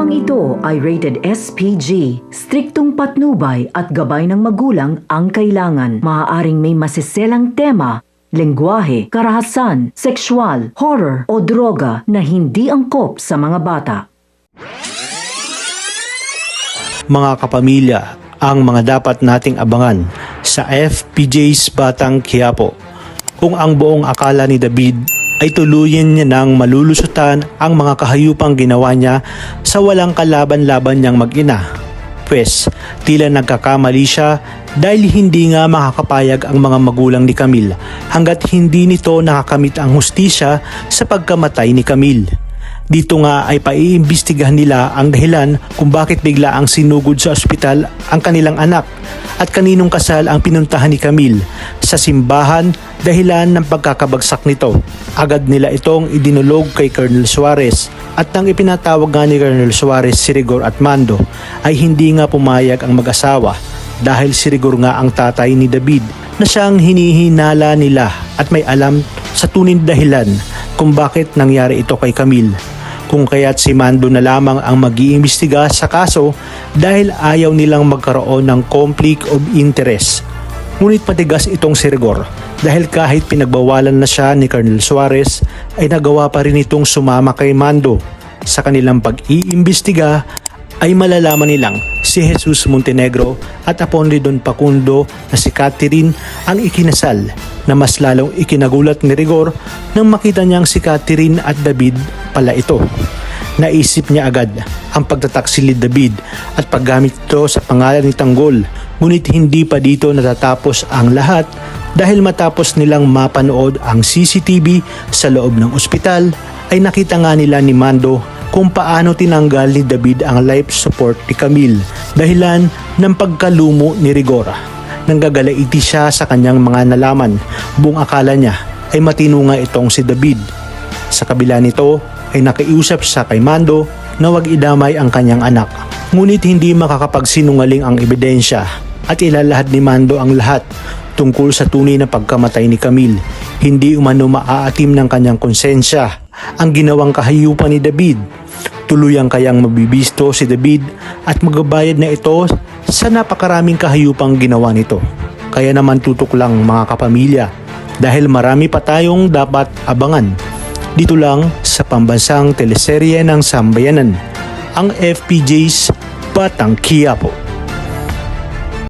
Programang ito ay rated SPG. Striktong patnubay at gabay ng magulang ang kailangan. Maaaring may masiselang tema, lengguwahe, karahasan, sexual, horror o droga na hindi angkop sa mga bata. Mga kapamilya, ang mga dapat nating abangan sa FPJ's Batang Quiapo. Kung ang buong akala ni David ay tuluyan niya nang malulusutan ang mga kahayupang ginawa niya sa walang kalaban-laban niyang mag-ina. Pwes, tila nagkakamali siya dahil hindi nga makakapayag ang mga magulang ni Camille hanggat hindi nito nakakamit ang hustisya sa pagkamatay ni Camille. Dito nga ay paiimbestigahan nila ang dahilan kung bakit bigla ang sinugod sa ospital ang kanilang anak at kaninong kasal ang pinuntahan ni Camille sa simbahan dahilan ng pagkakabagsak nito. Agad nila itong idinulog kay Colonel Suarez at nang ipinatawag nga ni Colonel Suarez si Rigor at Mando ay hindi nga pumayag ang mag-asawa dahil si Rigor nga ang tatay ni David na siyang hinihinala nila at may alam sa tunay na dahilan kung bakit nangyari ito kay Camille. Kung kaya't si Mando na lamang ang mag-iimbestiga sa kaso dahil ayaw nilang magkaroon ng conflict of interest. Ngunit matigas itong si Rigor dahil kahit pinagbawalan na siya ni Colonel Suarez ay nagawa pa rin itong sumama kay Mando. Sa kanilang pag-iimbestiga ay malalaman nilang si Jesus Montenegro at Aponlidon Pacundo na si Catherine ang ikinasal na mas lalong ikinagulat ni Rigor nang makita niyang si Catherine at David pala ito. Naisip niya agad ang pagtataksil ni David at paggamit ito sa pangalan ni Tanggol, ngunit hindi pa dito natatapos ang lahat dahil matapos nilang mapanood ang CCTV sa loob ng ospital ay nakita nga nila ni Mando kung paano tinanggal ni David ang life support ni Camille dahilan ng pagkalumo ni Rigor. Nanggagalaiti siya sa kanyang mga nalaman. Buong akala niya ay matino nga itong si David. Sa kabila nito ay nakiusap siya kay Mando na wag idamay ang kanyang anak. Ngunit hindi makakapagsinungaling ang ebidensya at ilalahad ni Mando ang lahat tungkol sa tunay na pagkamatay ni Camille. Hindi umano maaatim ng kanyang konsensya ang ginawang kahayupan ni David. Tuluyang kayang mabibisto si David at magbabayad na ito sa napakaraming kahayupang ginawa nito. Kaya naman tutok lang mga kapamilya dahil marami pa tayong dapat abangan. Dito lang sa pambansang teleserye ng Sambayanan, ang FPJ's Batang Quiapo.